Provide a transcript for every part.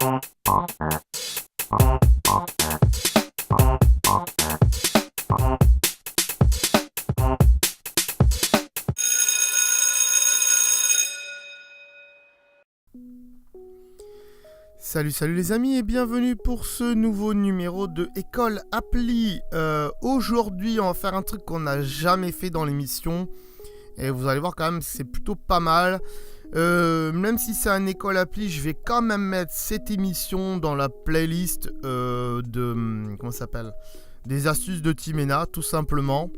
Salut les amis et bienvenue pour ce nouveau numéro de École Appli. Aujourd'hui on va faire un truc qu'on n'a jamais fait dans l'émission et vous allez voir quand même c'est plutôt pas mal. Même si c'est un École Appli, je vais quand même mettre cette émission dans la playlist des astuces de Timena tout simplement.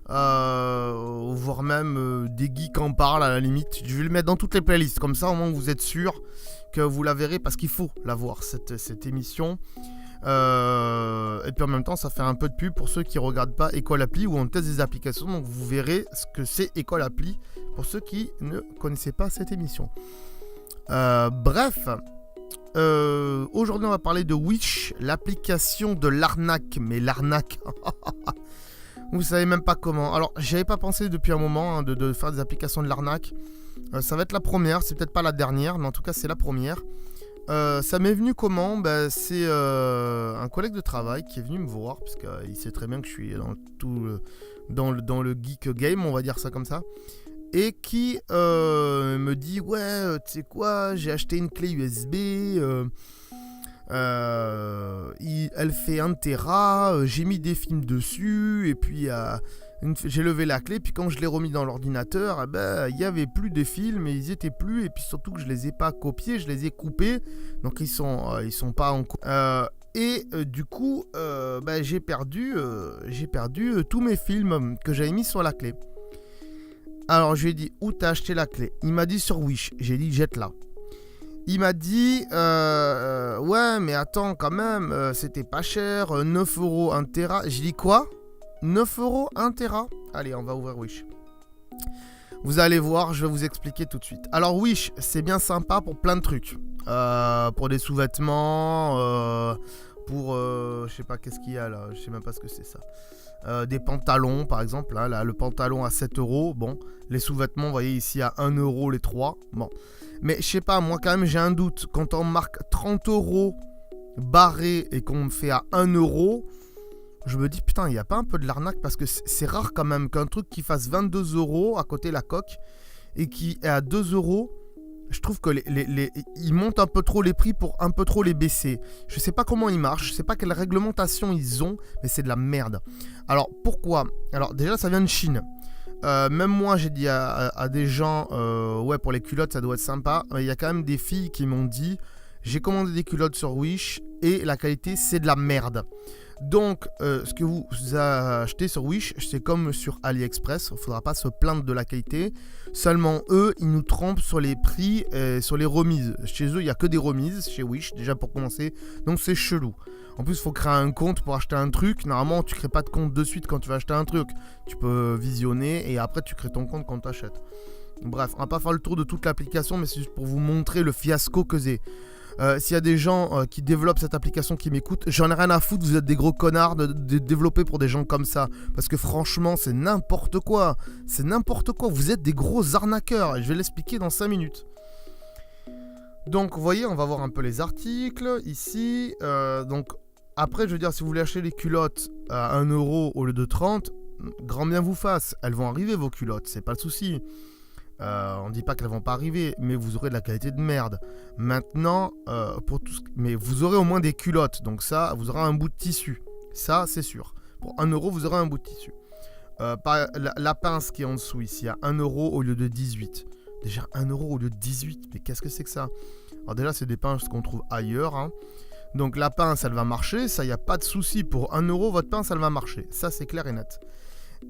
Voire même des geeks en parlent à la limite. Je vais le mettre dans toutes les playlists, comme ça au moins vous êtes sûr que vous la verrez, parce qu'il faut la voir cette émission. Et puis en même temps ça fait un peu de pub pour ceux qui regardent pas École Appli ou on teste des applications, donc vous verrez ce que c'est École Appli pour ceux qui ne connaissaient pas cette émission. Aujourd'hui on va parler de Wish, l'application de l'arnaque. Mais l'arnaque vous savez même pas comment. Alors j'avais pas pensé depuis un moment de faire des applications de l'arnaque. Ça va être la première, c'est peut-être pas la dernière, mais en tout cas c'est la première. Ça m'est venu comment ? C'est un collègue de travail qui est venu me voir, parce qu'il sait très bien que je suis dans le geek game, on va dire ça comme ça. Et qui me dit, ouais, tu sais quoi, j'ai acheté une clé USB, elle fait 1 Tera, j'ai mis des films dessus, et puis j'ai levé la clé, puis quand je l'ai remis dans l'ordinateur, il n'y avait plus de films, et ils étaient plus, et puis surtout que je les ai pas copiés, je les ai coupés, donc ils sont pas en du coup, j'ai perdu tous mes films que j'avais mis sur la clé. Alors je lui ai dit, où t'as acheté la clé ? Il m'a dit sur Wish. J'ai dit, jette-la. Il m'a dit, ouais, mais attends, quand même, c'était pas cher, 9€ 1 Tera. J'ai dit, quoi ? 9€ 1 Tera ? Allez, on va ouvrir Wish. Vous allez voir, je vais vous expliquer tout de suite. Alors Wish, c'est bien sympa pour plein de trucs. Pour des sous-vêtements, je sais pas qu'est-ce qu'il y a là, je sais même pas ce que c'est ça. Des pantalons par exemple, là, le pantalon à 7€, bon, les sous-vêtements, vous voyez ici à 1€ les 3, bon. Mais je sais pas, moi quand même j'ai un doute, quand on marque 30€ barré et qu'on me fait à 1€, je me dis putain, il n'y a pas un peu de l'arnaque, parce que c'est rare quand même qu'un truc qui fasse 22€ à côté la coque et qui est à 2€. Je trouve que ils montent un peu trop les prix pour un peu trop les baisser. Je sais pas comment ils marchent, je sais pas quelle réglementation ils ont, mais c'est de la merde. Alors pourquoi ? Alors déjà ça vient de Chine. Même moi j'ai dit à des gens, ouais, pour les culottes ça doit être sympa. Il y a quand même des filles qui m'ont dit, j'ai commandé des culottes sur Wish et la qualité c'est de la merde. Donc ce que vous achetez sur Wish, c'est comme sur AliExpress, il ne faudra pas se plaindre de la qualité. Seulement eux, ils nous trompent sur les prix et sur les remises. Chez eux, il n'y a que des remises, chez Wish, déjà pour commencer. Donc c'est chelou. En plus, il faut créer un compte pour acheter un truc. Normalement, tu ne crées pas de compte de suite quand tu vas acheter un truc. Tu peux visionner et après tu crées ton compte quand tu achètes. Bref, on va pas faire le tour de toute l'application, mais c'est juste pour vous montrer le fiasco que c'est. S'il y a des gens qui développent cette application qui m'écoutent, j'en ai rien à foutre, vous êtes des gros connards de développer pour des gens comme ça. Parce que franchement, c'est n'importe quoi. C'est n'importe quoi, vous êtes des gros arnaqueurs. Et je vais l'expliquer dans 5 minutes. Donc, vous voyez, on va voir un peu les articles ici. Donc, après, je veux dire, si vous voulez acheter les culottes à 1€ au lieu de 30, grand bien vous fasse. Elles vont arriver, vos culottes, c'est pas le souci. On ne dit pas qu'elles vont pas arriver, mais vous aurez de la qualité de merde. Maintenant, mais vous aurez au moins des culottes, donc ça, vous aurez un bout de tissu. Ça, c'est sûr. Pour 1€, vous aurez un bout de tissu. La pince qui est en dessous ici, à 1€ au lieu de 18. Déjà 1€ au lieu de 18, mais qu'est-ce que c'est que ça ? Alors déjà, c'est des pinces qu'on trouve ailleurs, hein. Donc la pince, elle va marcher, ça, il n'y a pas de souci. Pour 1€, votre pince, elle va marcher. Ça, c'est clair et net.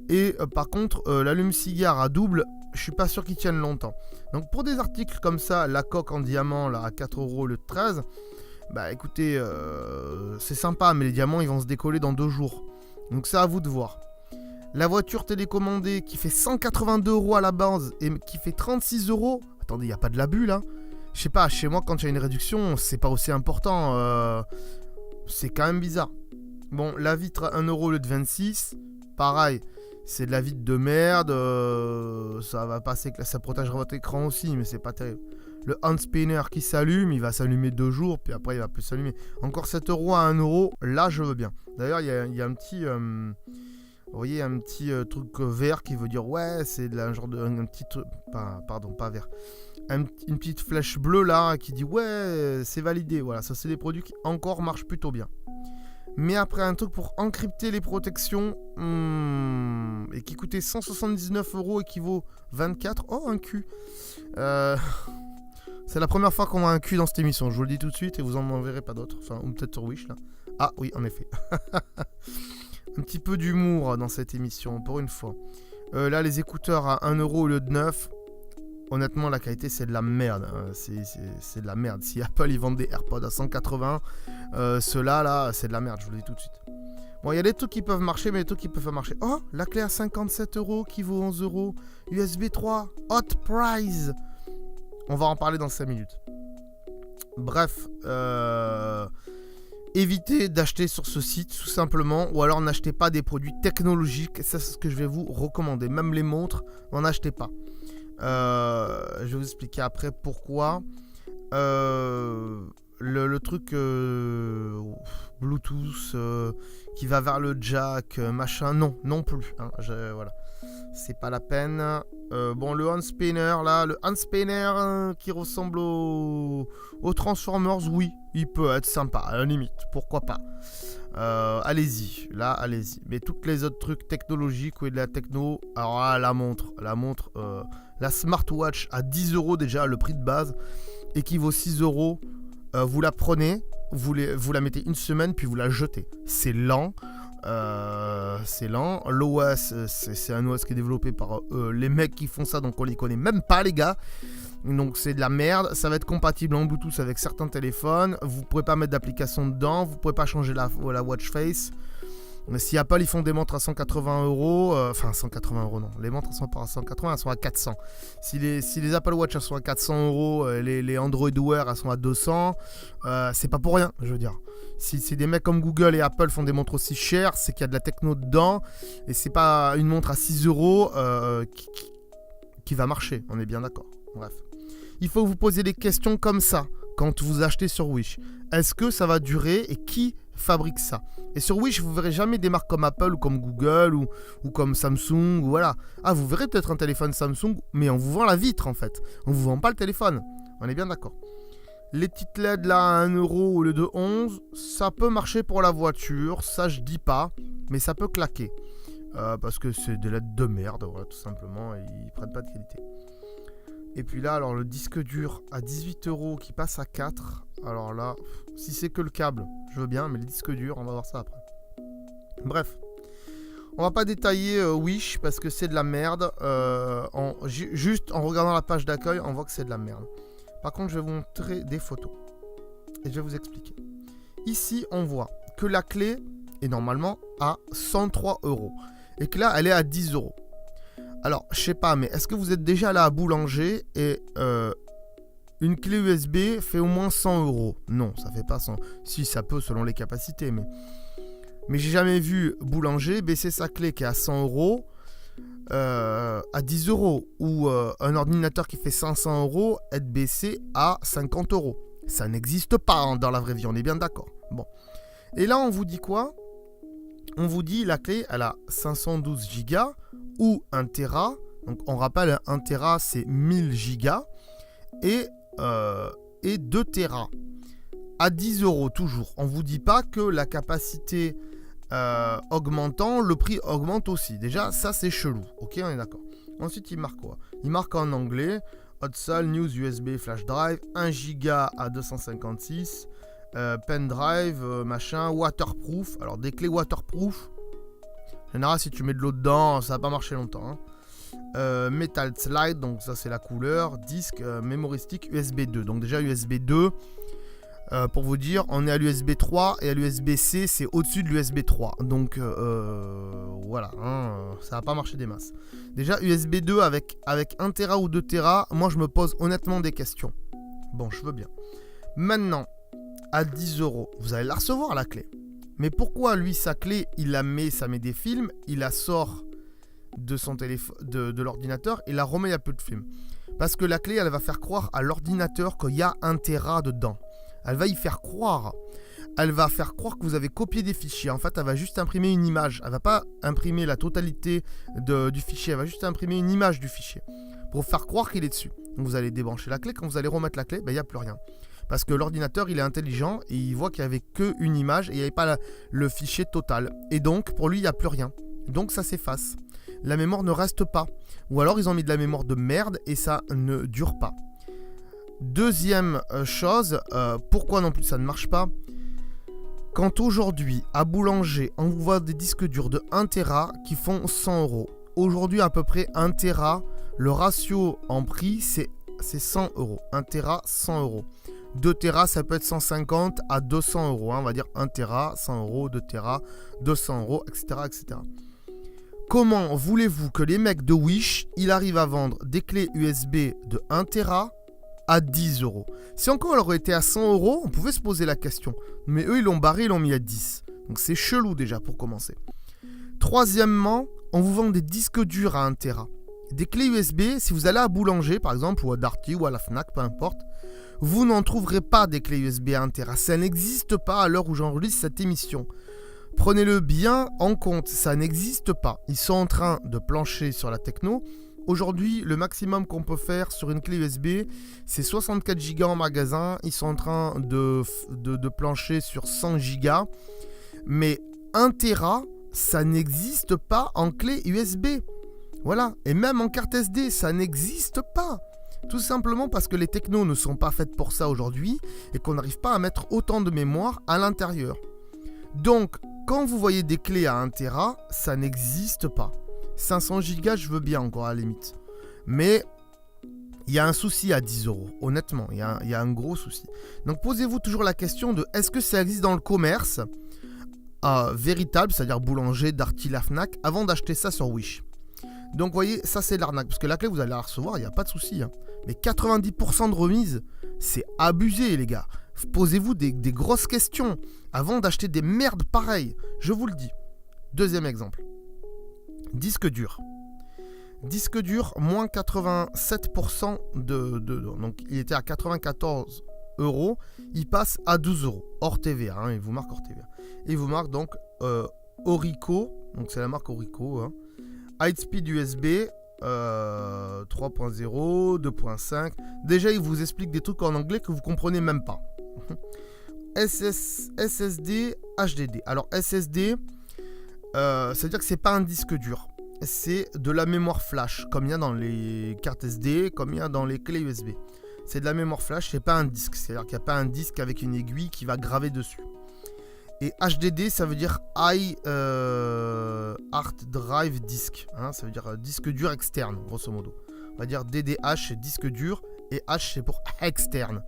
Et par contre, l'allume-cigare à double, je suis pas sûr qu'ils tiennent longtemps. Donc pour des articles comme ça, la coque en diamant là, à 4€ au lieu de 13, bah écoutez, c'est sympa, mais les diamants ils vont se décoller dans 2 jours. Donc c'est à vous de voir. La voiture télécommandée qui fait 182€ à la base et qui fait 36€. Attendez, il n'y a pas de l'abus là ? Je sais pas, chez moi quand il y a une réduction, c'est pas aussi important. C'est quand même bizarre. Bon, la vitre à 1€ au lieu de 26, pareil. C'est de la vitre de merde, ça va passer, ça protégera votre écran aussi, mais c'est pas terrible. Le hand spinner qui s'allume, il va s'allumer 2 jours, puis après il va plus s'allumer. Encore 7 euros à 1 euro, là je veux bien. D'ailleurs, il y a un petit... vous voyez, un petit truc vert qui veut dire ouais, c'est de la genre de un petit truc, pas vert, une petite flèche bleue là qui dit ouais, c'est validé. Voilà, ça c'est des produits qui encore marchent plutôt bien. Mais après un truc pour encrypter les protections et qui coûtait 179 € et qui vaut 24, oh un cul. C'est la première fois qu'on voit un cul dans cette émission, je vous le dis tout de suite et vous en verrez pas d'autres. Enfin, ou peut-être sur Wish là. Ah oui, en effet. Un petit peu d'humour dans cette émission, pour une fois. Là, les écouteurs à 1 € au lieu de 9. Honnêtement, la qualité, c'est de la merde. C'est de la merde. Si Apple, ils vendent des AirPods à 180, ceux-là, là, c'est de la merde, je vous le dis tout de suite. Bon, il y a des trucs qui peuvent marcher, mais des trucs qui peuvent pas marcher. Oh, la clé à 57 € qui vaut 11 €. USB 3, hot price. On va en parler dans 5 minutes. Bref, évitez d'acheter sur ce site tout simplement, ou alors n'achetez pas des produits technologiques, ça c'est ce que je vais vous recommander. Même les montres, n'en achetez pas. Je vais vous expliquer après pourquoi. Le truc Bluetooth qui va vers le jack, machin, non plus. Hein, voilà, c'est pas la peine. Bon, le hand spinner là, le hand spinner qui ressemble au Transformers, oui, il peut être sympa, à la limite, pourquoi pas. Allez-y, là, allez-y. Mais toutes les autres trucs technologiques ou de la techno, alors là, la montre, la smartwatch à 10 € déjà, le prix de base, et qui vaut 6 €, vous la prenez, vous la mettez une semaine, puis vous la jetez. C'est lent. L'OS, c'est un OS qui est développé par les mecs qui font ça, donc on les connaît même pas, les gars. Donc c'est de la merde. Ça va être compatible en Bluetooth avec certains téléphones. Vous pourrez pas mettre d'application dedans. Vous pourrez pas changer la watch face. Mais si Apple ils font des montres à 180 €, enfin 180 € non, les montres elles sont pas à 180, elles sont à 400. Si les Apple Watch elles sont à 400 €, les Android Wear elles sont à 200, c'est pas pour rien, je veux dire. Si des mecs comme Google et Apple font des montres aussi chères, c'est qu'il y a de la techno dedans, et c'est pas une montre à 6 € qui va marcher, on est bien d'accord. Bref. Il faut vous poser des questions comme ça quand vous achetez sur Wish. Est-ce que ça va durer et qui fabrique ça? Et sur Wish, vous verrez jamais des marques comme Apple ou comme Google ou comme Samsung ou voilà. Ah, vous verrez peut-être un téléphone Samsung, mais on vous vend la vitre en fait. On vous vend pas le téléphone. On est bien d'accord. Les petites LED là à 1 € au lieu de 11, ça peut marcher pour la voiture, ça je dis pas, mais ça peut claquer. Parce que c'est des LED de merde, voilà, tout simplement, et ils prennent pas de qualité. Et puis là, alors le disque dur à 18 € qui passe à 4. Alors là, si c'est que le câble, je veux bien, mais le disque dur, on va voir ça après. Bref, on va pas détailler Wish parce que c'est de la merde. Juste en regardant la page d'accueil, on voit que c'est de la merde. Par contre, je vais vous montrer des photos et je vais vous expliquer. Ici, on voit que la clé est normalement à 103 € et que là, elle est à 10 €. Alors, je sais pas, mais est-ce que vous êtes déjà allé à Boulanger et une clé USB fait au moins 100 €? Non, ça fait pas 100. Si, ça peut selon les capacités, mais j'ai jamais vu Boulanger baisser sa clé qui est à 100 € à 10 € ou un ordinateur qui fait 500 € être baissé à 50 €. Ça n'existe pas hein, dans la vraie vie, on est bien d'accord. Bon. Et là, on vous dit quoi? On vous dit la clé, elle a 512 Go ou 1 Tera. Donc on rappelle, 1 Tera c'est 1000 Go et 2 Tera. À 10 € toujours. On vous dit pas que la capacité augmentant, le prix augmente aussi. Déjà, ça c'est chelou. Ok, on est d'accord. Ensuite, il marque quoi? Il marque en anglais Hot-Sal News USB Flash Drive 1 Go à 256 pen drive, machin, waterproof. Alors des clés waterproof, en général si tu mets de l'eau dedans ça va pas marcher longtemps hein. Metal slide, donc ça c'est la couleur. Disque, memory stick, USB 2. Donc déjà USB 2, pour vous dire, on est à l'USB 3 et à l'USB-C c'est au-dessus de l'USB 3. Donc voilà, hein, ça va pas marcher des masses. Déjà USB 2 avec 1 Tera ou 2 Tera, moi je me pose honnêtement des questions. Bon, je veux bien. Maintenant, à 10 €, vous allez la recevoir la clé. Mais pourquoi lui sa clé, il la met, ça met des films, il la sort de son téléphone, de l'ordinateur, et la remet, il n'y a plus de films. Parce que la clé, elle va faire croire à l'ordinateur qu'il y a 1 Tera dedans. Elle va y faire croire. Elle va faire croire que vous avez copié des fichiers. En fait, elle va juste imprimer une image. Elle ne va pas imprimer la totalité du fichier. Elle va juste imprimer une image du fichier pour faire croire qu'il est dessus. Donc vous allez débrancher la clé. Quand vous allez remettre la clé, il n'y a plus rien. Parce que l'ordinateur, il est intelligent et il voit qu'il n'y avait qu'une image et il n'y avait pas le fichier total. Et donc, pour lui, il n'y a plus rien. Donc, ça s'efface. La mémoire ne reste pas. Ou alors, ils ont mis de la mémoire de merde et ça ne dure pas. Deuxième chose, pourquoi non plus ça ne marche pas? Quand aujourd'hui, à Boulanger, on vous voit des disques durs de 1 Tera qui font 100 €. Aujourd'hui, à peu près 1 Tera, le ratio en prix, c'est 100 €. 1 Tera, 100 €. 2 Tera, ça peut être 150 à 200 €. On va dire 1 Tera, 100 €, 2 Tera, 200 €, etc., etc. Comment voulez-vous que les mecs de Wish, ils arrivent à vendre des clés USB de 1 Tera à 10 €? Si encore elle aurait été à 100 €, on pouvait se poser la question. Mais eux, ils l'ont barré, ils l'ont mis à 10. Donc c'est chelou déjà pour commencer. Troisièmement, on vous vend des disques durs à 1 Tera. Des clés USB, si vous allez à Boulanger par exemple, ou à Darty, ou à la Fnac, peu importe, vous n'en trouverez pas des clés USB à 1 Tera. Ça n'existe pas à l'heure où j'enregistre cette émission. Prenez-le bien en compte, ça n'existe pas. Ils sont en train de plancher sur la techno. Aujourd'hui, le maximum qu'on peut faire sur une clé USB, c'est 64 Go en magasin. Ils sont en train de plancher sur 100 Go. Mais 1 Tera, ça n'existe pas en clé USB. Voilà. Et même en carte SD, ça n'existe pas. Tout simplement parce que les technos ne sont pas faites pour ça aujourd'hui et qu'on n'arrive pas à mettre autant de mémoire à l'intérieur. Donc, quand vous voyez des clés à 1 Tera, ça n'existe pas. 500 Go, je veux bien encore à la limite. Mais il y a un souci à 10 €. Honnêtement, il y a un gros souci. Donc posez-vous toujours la question de est-ce que ça existe dans le commerce véritable, c'est-à-dire Boulanger, Darty, la Fnac, avant d'acheter ça sur Wish. Donc vous voyez, ça c'est de l'arnaque. Parce que la clé, vous allez la recevoir, il n'y a pas de souci. Mais 90% de remise, c'est abusé les gars. Posez-vous des grosses questions avant d'acheter des merdes pareilles. Je vous le dis. Deuxième exemple. Disque dur. Disque dur, moins 87% donc il était à 94 €, il passe à 12 €, hors TVA, il vous marque hors TVA. Et il vous marque donc Orico, donc c'est la marque Orico, High Speed USB 3.0, 2.5. Déjà, il vous explique des trucs en anglais que vous comprenez même pas. SSD, HDD. Alors SSD, ça veut dire que c'est pas un disque dur. C'est de la mémoire flash, comme il y a dans les cartes SD, comme il y a dans les clés USB. C'est de la mémoire flash, c'est pas un disque. C'est-à-dire qu'il n'y a pas un disque avec une aiguille qui va graver dessus. Et HDD, ça veut dire High Hard Drive Disk. Ça veut dire disque dur externe, grosso modo. On va dire DDH, c'est disque dur. Et H, c'est pour externe.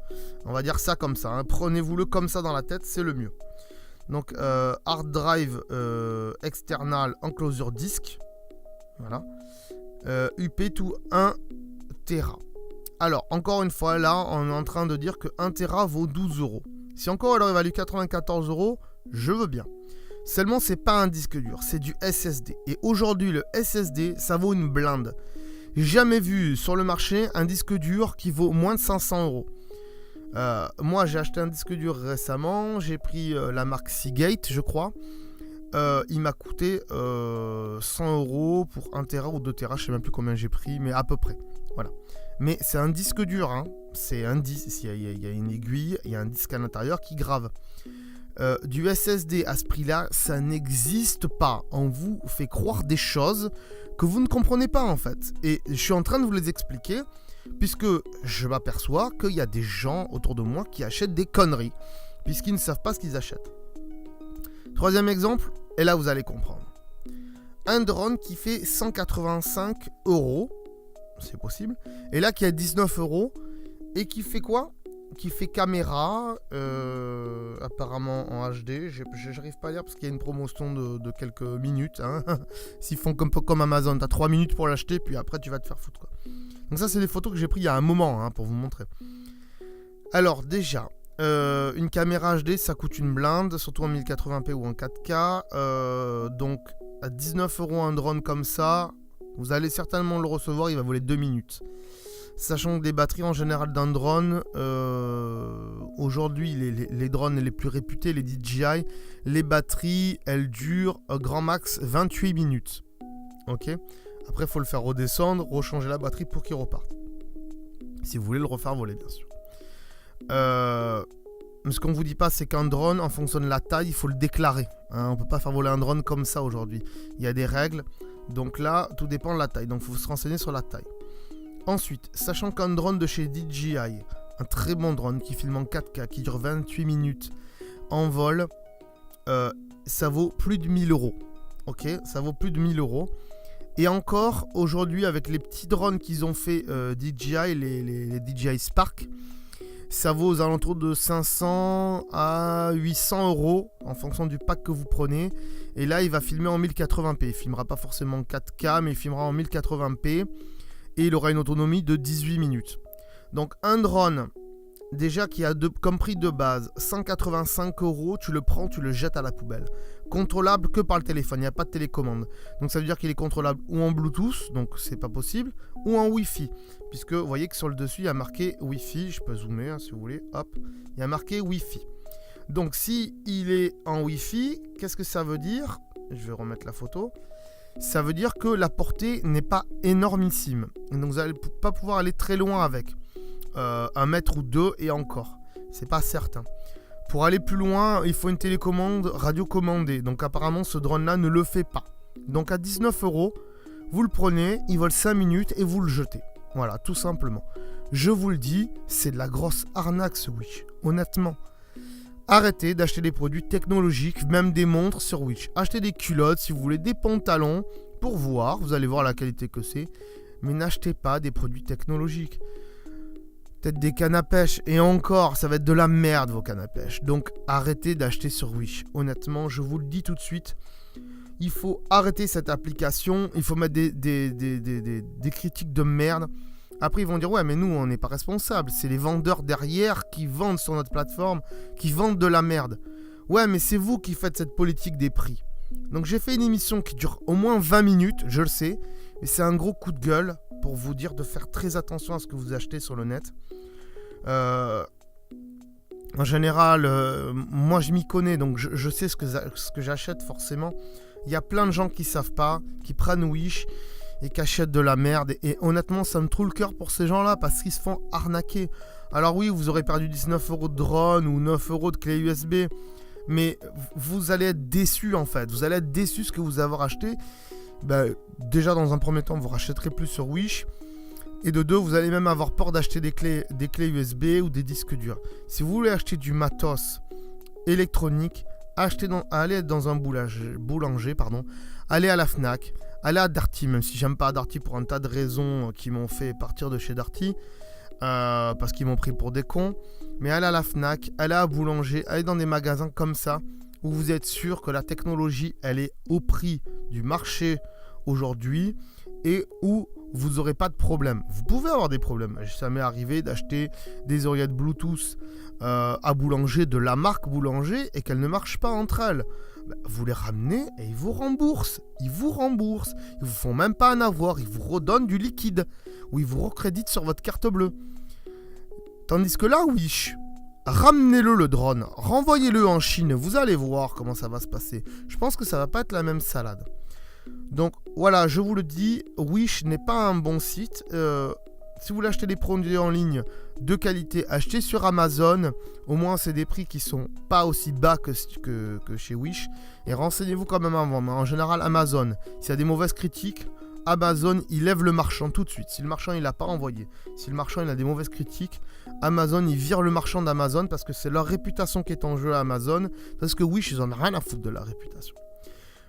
On va dire ça comme ça. Prenez-vous-le comme ça dans la tête, c'est le mieux. Donc, Hard Drive External Enclosure Disk. Voilà. UP to 1 Tera. Alors, encore une fois, là, on est en train de dire que 1 Tera vaut 12 €. Si encore elle aurait valu 94 €, je veux bien. Seulement, c'est pas un disque dur, c'est du SSD. Et aujourd'hui, le SSD, ça vaut une blinde. J'ai jamais vu sur le marché un disque dur qui vaut moins de 500 €. Moi, j'ai acheté un disque dur récemment. J'ai pris la marque Seagate, je crois. Il m'a coûté 100 € pour 1 Tera ou 2 Tera. Je sais même plus combien j'ai pris, mais à peu près. Voilà. Mais c'est un disque dur. C'est un disque. Il y a une aiguille, il y a un disque à l'intérieur qui grave. Du SSD à ce prix-là, ça n'existe pas. On vous fait croire des choses que vous ne comprenez pas en fait. Et je suis en train de vous les expliquer puisque je m'aperçois qu'il y a des gens autour de moi qui achètent des conneries puisqu'ils ne savent pas ce qu'ils achètent. Troisième exemple, et là vous allez comprendre. Un drone qui fait 185 €, c'est possible, et là qui a 19 € et qui fait quoi ? Qui fait caméra, apparemment en HD. J'arrive pas à lire parce qu'il y a une promotion de quelques minutes. S'ils font comme Amazon, t'as 3 minutes pour l'acheter, puis après tu vas te faire foutre, quoi. Donc ça, c'est des photos que j'ai prises il y a un moment, pour vous montrer. Alors déjà, une caméra HD, ça coûte une blinde, surtout en 1080p ou en 4K. Donc à 19 € un drone comme ça, vous allez certainement le recevoir, il va voler 2 minutes. Sachant que les batteries en général d'un drone, aujourd'hui les drones les plus réputés, les DJI, les batteries elles durent grand max 28 minutes. Ok. Après il faut le faire redescendre, rechanger la batterie pour qu'il reparte. Si vous voulez le refaire voler bien sûr. Ce qu'on vous dit pas, c'est qu'un drone, en fonction de la taille, il faut le déclarer. Hein, on peut pas faire voler un drone comme ça aujourd'hui. Il y a des règles. Donc là, tout dépend de la taille. Donc il faut se renseigner sur la taille. Ensuite, sachant qu'un drone de chez DJI, un très bon drone qui filme en 4K, qui dure 28 minutes en vol, ça vaut plus de 1000 euros. Ok, ça vaut plus de 1000 euros. Et encore, aujourd'hui, avec les petits drones qu'ils ont fait DJI, les DJI Spark, ça vaut aux alentours de 500 à 800 euros en fonction du pack que vous prenez. Et là, il va filmer en 1080p. Il ne filmera pas forcément en 4K, mais il filmera en 1080p. Et il aura une autonomie de 18 minutes. Donc un drone, déjà qui a comme prix de base 185 euros, tu le prends, tu le jettes à la poubelle. Contrôlable que par le téléphone, il n'y a pas de télécommande. Donc ça veut dire qu'il est contrôlable ou en Bluetooth, donc c'est pas possible, ou en Wi-Fi. Puisque vous voyez que sur le dessus, il y a marqué Wi-Fi, je peux zoomer hein, si vous voulez, hop, il y a marqué Wi-Fi. Donc si il est en Wi-Fi, qu'est-ce que ça veut dire? Je vais remettre la photo. Ça veut dire que la portée n'est pas énormissime. Donc vous n'allez pas pouvoir aller très loin avec. 1 mètre ou 2 et encore. C'est pas certain. Pour aller plus loin, il faut une télécommande radiocommandée. Donc apparemment ce drone-là ne le fait pas. Donc à 19 euros, vous le prenez, il vole 5 minutes et vous le jetez. Voilà, tout simplement. Je vous le dis, c'est de la grosse arnaque ce Wish. Honnêtement. Arrêtez d'acheter des produits technologiques, même des montres sur Wish. Achetez des culottes si vous voulez, des pantalons pour voir. Vous allez voir la qualité que c'est. Mais n'achetez pas des produits technologiques. Peut-être des cannes à pêche. Et encore, ça va être de la merde vos cannes à pêche. Donc arrêtez d'acheter sur Wish. Honnêtement, je vous le dis tout de suite. Il faut arrêter cette application. Il faut mettre des critiques de merde. Après, ils vont dire, ouais, mais nous, on n'est pas responsables. C'est les vendeurs derrière qui vendent sur notre plateforme, qui vendent de la merde. Ouais, mais c'est vous qui faites cette politique des prix. Donc, j'ai fait une émission qui dure au moins 20 minutes, je le sais. Mais c'est un gros coup de gueule pour vous dire de faire très attention à ce que vous achetez sur le net. En général, moi, je m'y connais, donc je sais ce que j'achète forcément. Il y a plein de gens qui savent pas, qui prennent Wish et qui achètent de la merde. Et honnêtement, ça me trouve le cœur pour ces gens-là parce qu'ils se font arnaquer. Alors oui, vous aurez perdu 19 euros de drone ou 9 euros de clé USB. Mais vous allez être déçus en fait. Vous allez être déçus de ce que vous avez acheté. Déjà, dans un premier temps, vous rachèterez plus sur Wish. Et de deux, vous allez même avoir peur d'acheter des clés USB ou des disques durs. Si vous voulez acheter du matos électronique, allez dans un boulanger, allez à la Fnac, allez à Darty, même si j'aime pas Darty pour un tas de raisons qui m'ont fait partir de chez Darty, parce qu'ils m'ont pris pour des cons. Mais allez à la Fnac, allez à Boulanger, allez dans des magasins comme ça, où vous êtes sûr que la technologie, elle est au prix du marché aujourd'hui, et où vous n'aurez pas de problème. Vous pouvez avoir des problèmes. Ça m'est arrivé d'acheter des oreillettes Bluetooth à Boulanger, de la marque Boulanger, et qu'elles ne marchent pas entre elles. Vous les ramenez et ils vous remboursent. Ils vous font même pas un avoir. Ils vous redonnent du liquide. Ou ils vous recréditent sur votre carte bleue. Tandis que là, Wish, ramenez-le le drone. Renvoyez-le en Chine. Vous allez voir comment ça va se passer. Je pense que ça va pas être la même salade. Donc voilà, je vous le dis, Wish n'est pas un bon site. Si vous voulez acheter des produits en ligne de qualité, achetez sur Amazon. Au moins, c'est des prix qui sont pas aussi bas que chez Wish. Et renseignez-vous quand même avant. Mais en général, Amazon, s'il y a des mauvaises critiques, Amazon, il lève le marchand tout de suite. Si le marchand, il l'a pas envoyé, si le marchand, il a des mauvaises critiques, Amazon, il vire le marchand d'Amazon parce que c'est leur réputation qui est en jeu à Amazon. Parce que Wish, ils en ont rien à foutre de la réputation.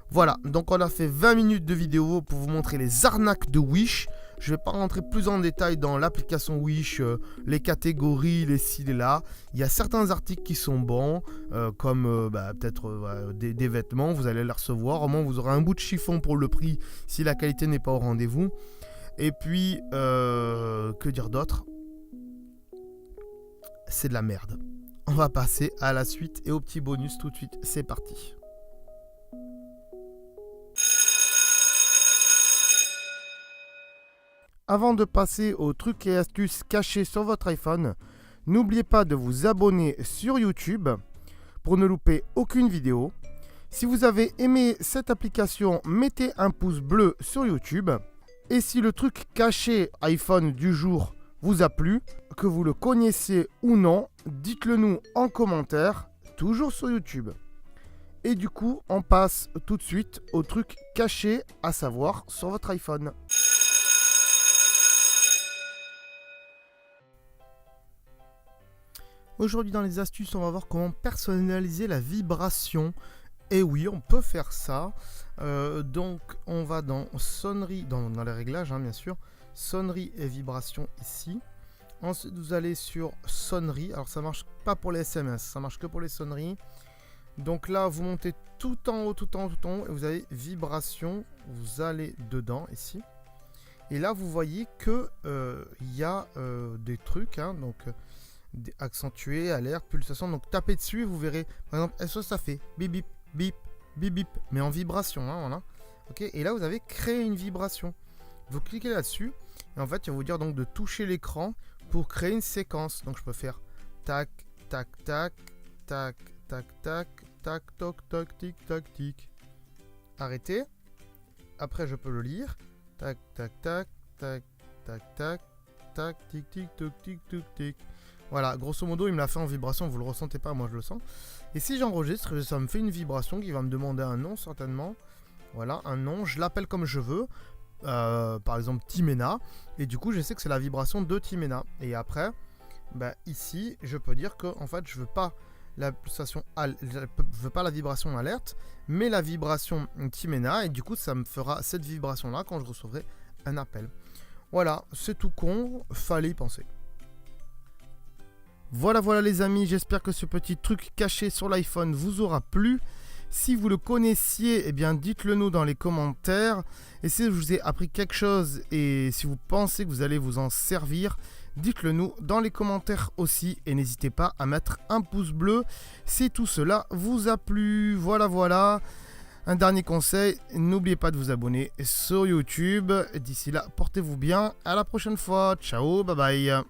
Voilà, donc on a fait 20 minutes de vidéo pour vous montrer les arnaques de Wish. Je ne vais pas rentrer plus en détail dans l'application Wish, les catégories, les ci, les là. Il y a certains articles qui sont bons, comme peut-être des vêtements, vous allez les recevoir. Au moins, vous aurez un bout de chiffon pour le prix si la qualité n'est pas au rendez-vous. Et puis, que dire d'autre? C'est de la merde. On va passer à la suite et au petit bonus tout de suite. C'est parti. Avant de passer aux trucs et astuces cachés sur votre iPhone, n'oubliez pas de vous abonner sur YouTube pour ne louper aucune vidéo. Si vous avez aimé cette application, mettez un pouce bleu sur YouTube. Et si le truc caché iPhone du jour vous a plu, que vous le connaissiez ou non, dites-le nous en commentaire, toujours sur YouTube. Et du coup, on passe tout de suite au truc caché à savoir sur votre iPhone. Aujourd'hui dans les astuces, on va voir comment personnaliser la vibration. Et oui, on peut faire ça. Donc on va dans sonnerie, dans les réglages bien sûr. Sonnerie et vibration ici. Ensuite vous allez sur sonnerie. Alors ça marche pas pour les SMS, ça marche que pour les sonneries. Donc là vous montez tout en haut, tout en haut, tout en haut. Et vous avez vibration. Vous allez dedans ici. Et là vous voyez que y a des trucs. Donc accentué, alerte, pulsation. Donc tapez dessus et vous verrez. Par exemple, ça fait bip bip bip bip bip, mais en vibration. Voilà. Ok. Et là vous avez créé une vibration. Vous cliquez là-dessus et en fait il va vous dire donc de toucher l'écran pour créer une séquence. Donc je peux faire tac tac tac tac tac tac tac toc toc tic tac tic. Arrêter. Après je peux le lire. Tac tac tac tac tac tac tac tic tic toc tic toc tic. Voilà, grosso modo, il me l'a fait en vibration, vous le ressentez pas, moi je le sens. Et si j'enregistre, ça me fait une vibration qui va me demander un nom certainement. Voilà, un nom, je l'appelle comme je veux. Par exemple Timena. Et du coup, je sais que c'est la vibration de Timena. Et après, ici, je peux dire que en fait, je veux pas la pulsation, je veux pas la vibration alerte, mais la vibration Timena. Et du coup, ça me fera cette vibration-là quand je recevrai un appel. Voilà, c'est tout con, fallait y penser. Voilà les amis, j'espère que ce petit truc caché sur l'iPhone vous aura plu. Si vous le connaissiez, eh bien dites-le nous dans les commentaires. Et si je vous ai appris quelque chose et si vous pensez que vous allez vous en servir, dites-le nous dans les commentaires aussi. Et n'hésitez pas à mettre un pouce bleu si tout cela vous a plu. Voilà. Un dernier conseil, n'oubliez pas de vous abonner sur YouTube. D'ici là, portez-vous bien. À la prochaine fois. Ciao, bye bye.